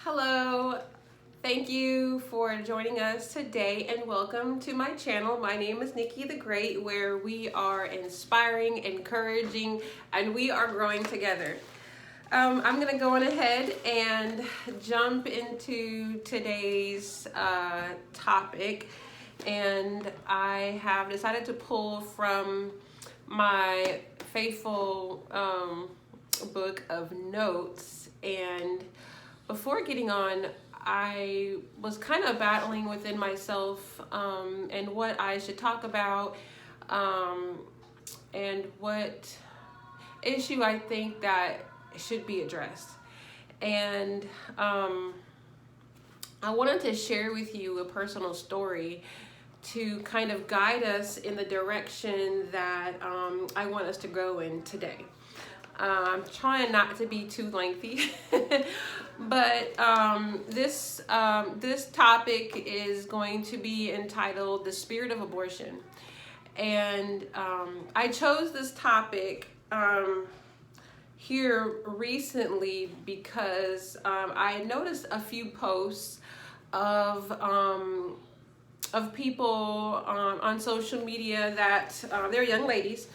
Hello, thank you for joining us today and welcome to my channel. My name is Nikki the Great, where we are inspiring, encouraging, and we are growing together. I'm gonna go on ahead and jump into today's topic, and I have decided to pull from my faithful book of notes. And before getting on, I was kind of battling within myself and what I should talk about and what issue I think that should be addressed. And I wanted to share with you a personal story to kind of guide us in the direction that I want us to go in today. I'm trying not to be too lengthy, but this topic is going to be entitled "The Spirit of Abortion," and I chose this topic here recently because I noticed a few posts of people on social media that they're young ladies,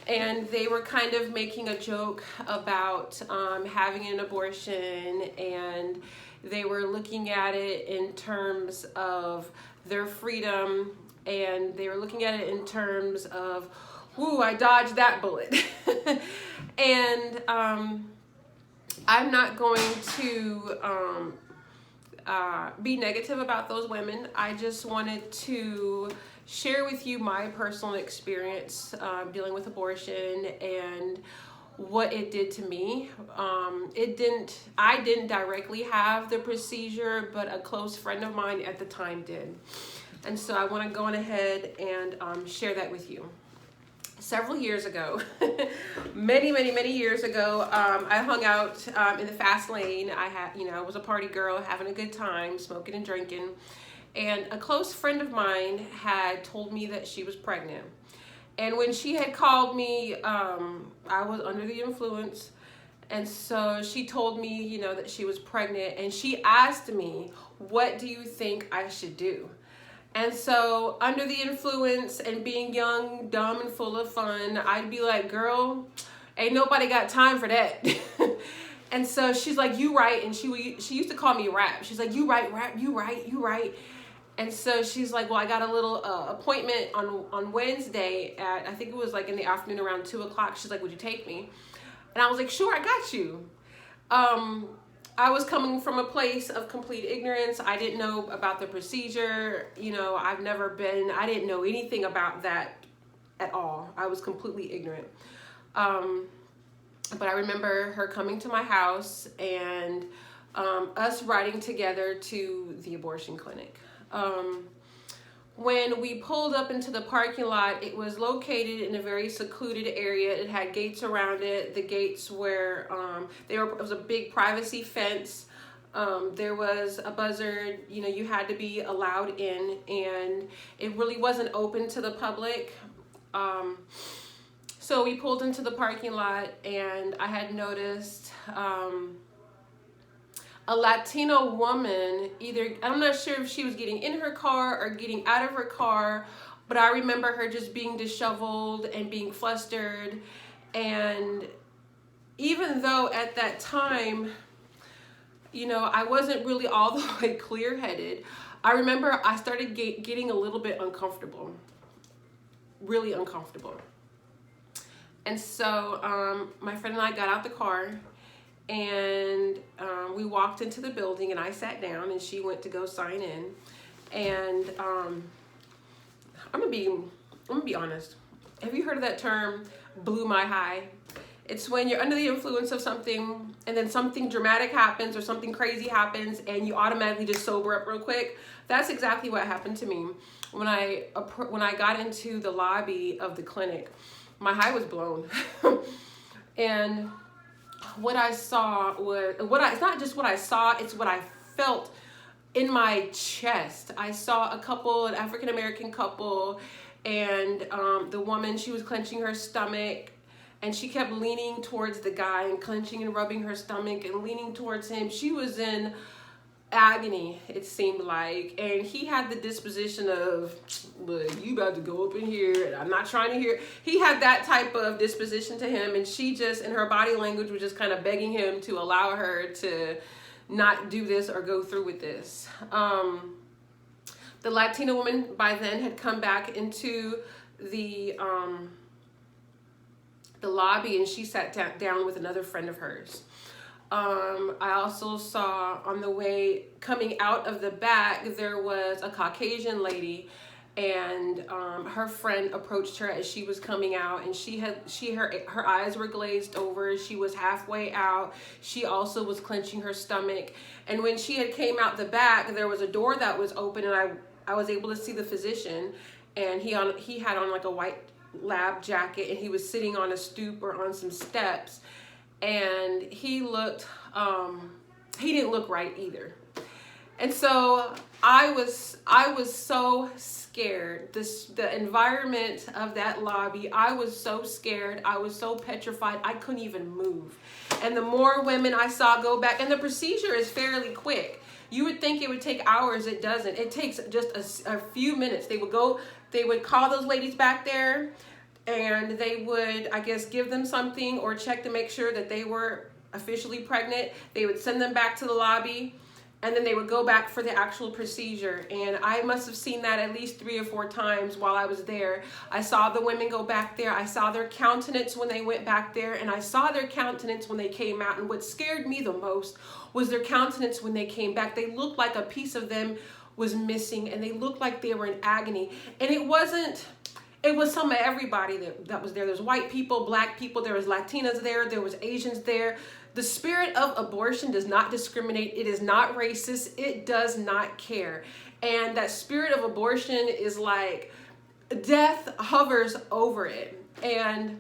and they were kind of making a joke about having an abortion, and they were looking at it in terms of their freedom, and they were looking at it in terms of, "Ooh, I dodged that bullet." And I'm not going to be negative about those women. I just wanted to share with you my personal experience dealing with abortion and what it did to me. I didn't directly have the procedure, but a close friend of mine at the time did. And so I want to go on ahead and share that with you. Several years ago, many years ago, I hung out in the fast lane. I was a party girl, having a good time, smoking and drinking. And a close friend of mine had told me that she was pregnant. And when she had called me, I was under the influence. And so she told me, that she was pregnant. And she asked me, "What do you think I should do?" And so under the influence and being young, dumb, and full of fun, I'd be like, "Girl, ain't nobody got time for that." And so she's like, "You right." And she used to call me Rap. She's like, "You right, Rap, you right." And so she's like, "Well, I got a little appointment on Wednesday at, I think it was like in the afternoon around 2:00. She's like, "Would you take me?" And I was like, "Sure, I got you." I was coming from a place of complete ignorance. I didn't know about the procedure. I didn't know anything about that at all. I was completely ignorant. But I remember her coming to my house and us riding together to the abortion clinic. When we pulled up into the parking lot, it was located in a very secluded area. It had gates around it. The gates were, it was a big privacy fence. There was a buzzer, you had to be allowed in, and it really wasn't open to the public. So we pulled into the parking lot, and I had noticed a Latino woman, I'm not sure if she was getting in her car or getting out of her car, but I remember her just being disheveled and being flustered. And even though at that time, I wasn't really all the way clear-headed, I remember I started getting a little bit uncomfortable, really uncomfortable. And so my friend and I got out the car, and we walked into the building, and I sat down, and she went to go sign in. And I'm gonna be honest. Have you heard of that term, "blew my high"? It's when you're under the influence of something, and then something dramatic happens or something crazy happens, and you automatically just sober up real quick. That's exactly what happened to me when I got into the lobby of the clinic. My high was blown, and what I saw was it's not just what I saw, it's what I felt in my chest. I saw an African-American couple, and the woman, she was clenching her stomach, and she kept leaning towards the guy and clenching and rubbing her stomach and leaning towards him. She was in agony, it seemed like. And he had the disposition of, look, you about to go up in here and I'm not trying to hear. He had that type of disposition to him, and she just, in her body language, was just kind of begging him to allow her to not do this or go through with this. The Latina woman by then had come back into the lobby, and she sat down with another friend of hers. I also saw on the way coming out of the back, there was a Caucasian lady, and her friend approached her as she was coming out, and her eyes were glazed over. She was halfway out. She also was clenching her stomach. And when she had came out the back, there was a door that was open, and I was able to see the physician, and he had on like a white lab jacket, and he was sitting on a stoop or on some steps, and he didn't look right either. And so I was so scared. The environment of that lobby, I was so scared. I was so petrified. I couldn't even move. And the more women I saw go back, and the procedure is fairly quick. You would think it would take hours. It doesn't. It takes just a few minutes. They would call those ladies back there, and they would, I guess, give them something or check to make sure that they were officially pregnant. They would send them back to the lobby, and then they would go back for the actual procedure. And I must have seen that at least 3 or 4 times while I was there. I saw the women go back there. I saw their countenance when they went back there, and I saw their countenance when they came out. And what scared me the most was their countenance when they came back. They looked like a piece of them was missing, and they looked like they were in agony. And it was some of everybody that was there. There's white people, black people, there was Latinas there was Asians there. The spirit of abortion does not discriminate. It is not racist. It does not care. And that spirit of abortion is like death hovers over it. And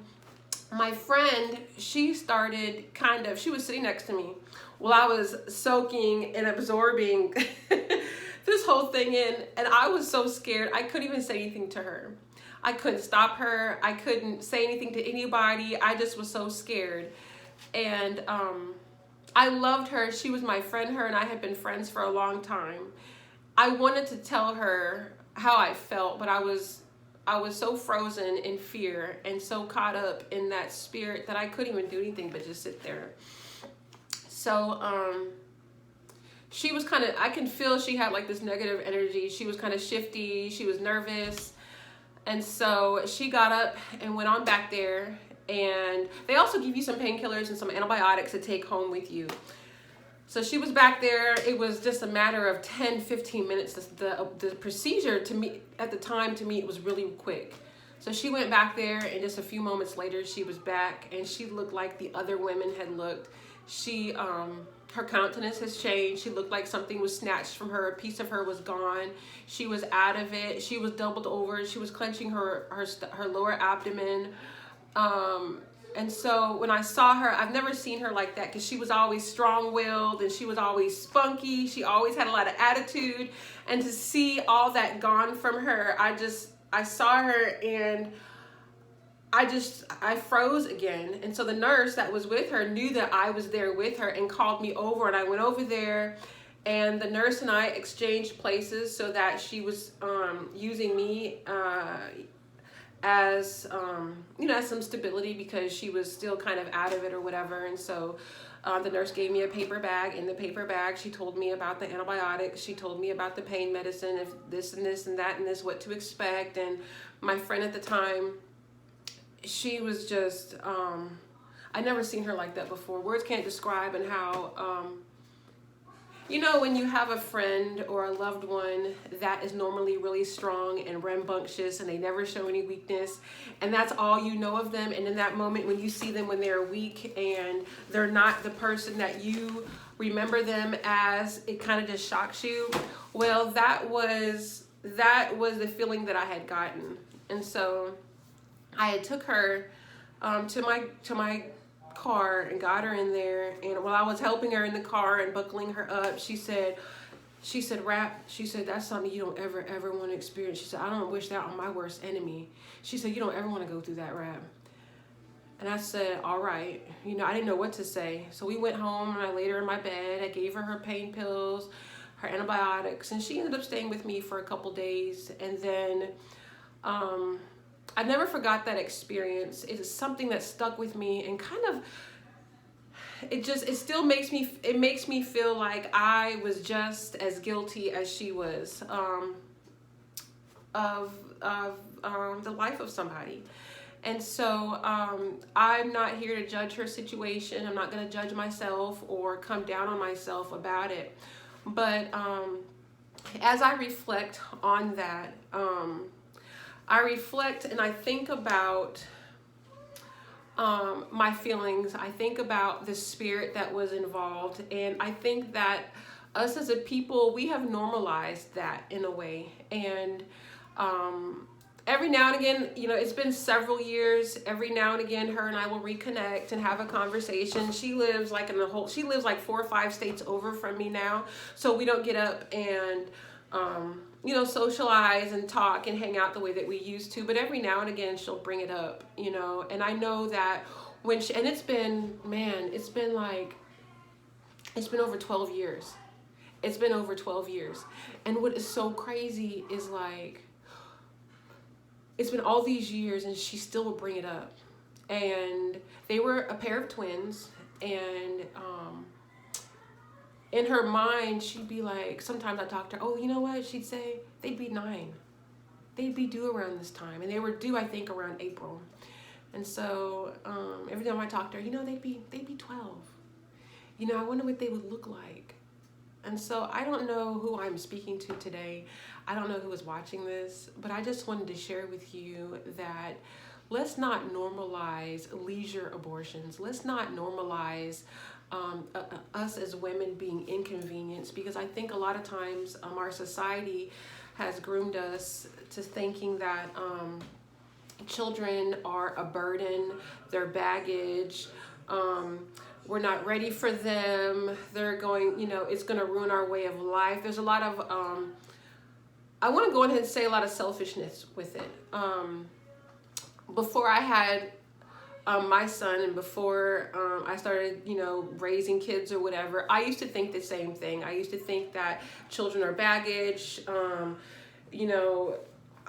my friend, she was sitting next to me while I was soaking and absorbing this whole thing in. And I was so scared. I couldn't even say anything to her. I couldn't stop her. I couldn't say anything to anybody. I just was so scared. And I loved her. She was my friend. Her and I had been friends for a long time. I wanted to tell her how I felt, but I was so frozen in fear and so caught up in that spirit that I couldn't even do anything but just sit there. So she was I can feel she had like this negative energy. She was kind of shifty. She was nervous. And so she got up and went on back there. And they also give you some painkillers and some antibiotics to take home with you. So she was back there. It was just a matter of 10, 15 minutes. The procedure to me, at the time, to me, it was really quick. So she went back there, and just a few moments later, she was back, and she looked like the other women had looked. Her countenance has changed. She looked like something was snatched from her. A piece of her was gone. She was out of it. She was doubled over. She was clenching her lower abdomen. And so when I saw her, I've never seen her like that, because she was always strong-willed and she was always spunky. She always had a lot of attitude. And to see all that gone from her, I saw her and I froze again. And so the nurse that was with her knew that I was there with her and called me over, and I went over there, and the nurse and I exchanged places so that she was using me as some stability, because she was still kind of out of it or whatever. And so the nurse gave me a paper bag. In the paper bag, she told me about the antibiotics. She told me about the pain medicine, if this and this and that and this, what to expect. And my friend at the time, she was just, I'd never seen her like that before. Words can't describe. And how, when you have a friend or a loved one that is normally really strong and rambunctious and they never show any weakness, and that's all you know of them, and in that moment when you see them when they're weak and they're not the person that you remember them as, it kind of just shocks you. Well, that was the feeling that I had gotten. And so I had took her to my car and got her in there, and while I was helping her in the car and buckling her up, she said, Rap, she said, that's something you don't ever want to experience. She said, I don't wish that on my worst enemy. She said, you don't ever want to go through that, Rap. And I said, all right. I didn't know what to say. So we went home, and I laid her in my bed. I gave her pain pills. her antibiotics, and she ended up staying with me for a couple days. And then I never forgot that experience. It is something that stuck with me, and kind of it still makes me feel like I was just as guilty as she was of the life of somebody. And so I'm not here to judge her situation. I'm not going to judge myself or come down on myself about it. But as I reflect on that, I reflect and I think about my feelings. I think about the spirit that was involved. And I think that us as a people, we have normalized that in a way. And every now and again, it's been several years. Every now and again, her and I will reconnect and have a conversation. She lives like 4 or 5 states over from me now. So we don't get up and, socialize and talk and hang out the way that we used to. But every now and again, she'll bring it up, and I know that and it's been over 12 years. It's been over 12 years. And what is so crazy is it's been all these years and she still will bring it up. And they were a pair of twins, and in her mind, she'd be like, sometimes I talk to her, oh, you know what? She'd say, they'd be 9. They'd be due around this time. And they were due, I think, around April. And so every time I talk to her, they'd be 12. I wonder what they would look like. And so I don't know who I'm speaking to today. I don't know who is watching this, but I just wanted to share with you that let's not normalize leisure abortions. Let's not normalize us as women being inconvenienced, because I think a lot of times our society has groomed us to thinking that children are a burden, they're baggage, we're not ready for them, they're going, it's going to ruin our way of life. There's a lot of, I want to go ahead and say a lot of selfishness with it. Before I had my son, and before I started, raising kids or whatever, I used to think the same thing. I used to think that children are baggage.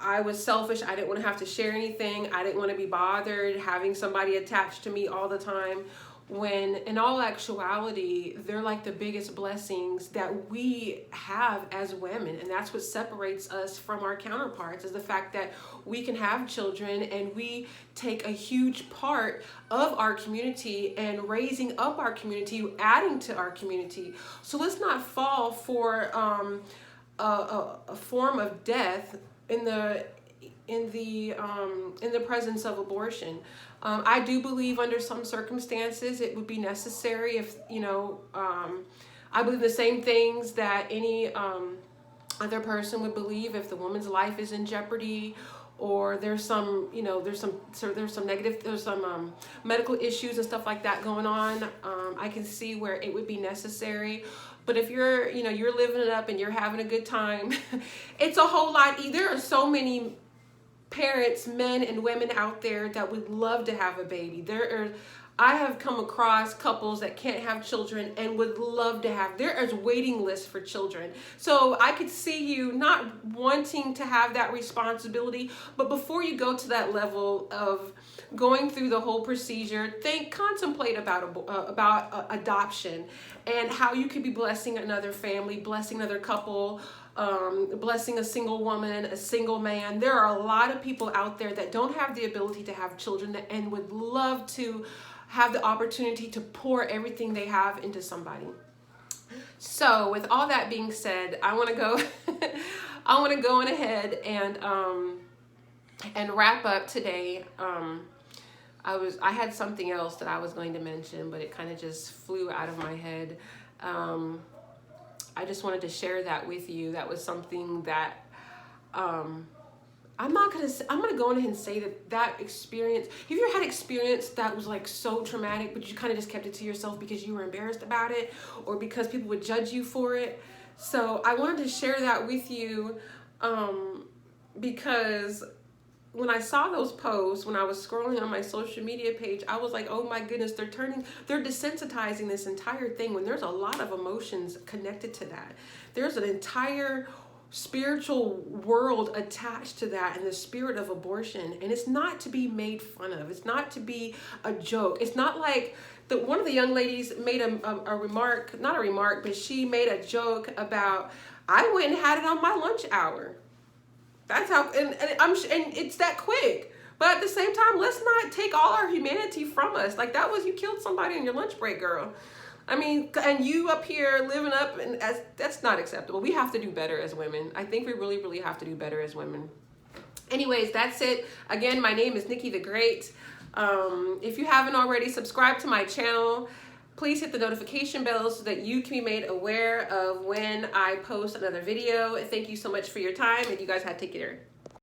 I was selfish. I didn't want to have to share anything. I didn't want to be bothered having somebody attached to me all the time. When in all actuality, they're like the biggest blessings that we have as women. And that's what separates us from our counterparts, is the fact that we can have children and we take a huge part of our community and raising up our community, adding to our community. So let's not fall for a form of death in the presence of abortion. I do believe under some circumstances it would be necessary if, I believe the same things that any other person would believe. If the woman's life is in jeopardy, or there's some medical issues and stuff like that going on, I can see where it would be necessary. But if you're living it up and you're having a good time, it's a whole lot. There are so many parents, men and women out there that would love to have a baby. I have come across couples that can't have children and would love to have. There is waiting lists for children. So I could see you not wanting to have that responsibility, but before you go to that level of going through the whole procedure, contemplate about adoption and how you could be blessing another family, blessing another couple, blessing a single woman, a single man. There are a lot of people out there that don't have the ability to have children and would love to have the opportunity to pour everything they have into somebody. So with all that being said, I want to go on ahead and wrap up today. I had something else that I was going to mention, but it kind of just flew out of my head. I just wanted to share that with you. That was something that I'm gonna go ahead and say that experience. Have you ever had experience that was like so traumatic, but you kind of just kept it to yourself because you were embarrassed about it, or because people would judge you for it? So I wanted to share that with you, because when I saw those posts, when I was scrolling on my social media page, I was like, oh my goodness, they're desensitizing this entire thing when there's a lot of emotions connected to that. There's an entire spiritual world attached to that, and the spirit of abortion. And it's not to be made fun of. It's not to be a joke. It's not like one of the young ladies made a remark, not a remark, but she made a joke about, I went and had it on my lunch hour. That's how, and it's that quick. But at the same time, let's not take all our humanity from us. Like, that was, you killed somebody on your lunch break, girl. I mean, and you up here living up, and that's not acceptable. We have to do better as women. I think we really, really have to do better as women. Anyways, that's it. Again, my name is Nikki the Great. If you haven't already, subscribe to my channel. Please hit the notification bell so that you can be made aware of when I post another video. Thank you so much for your time, and you guys have to take care.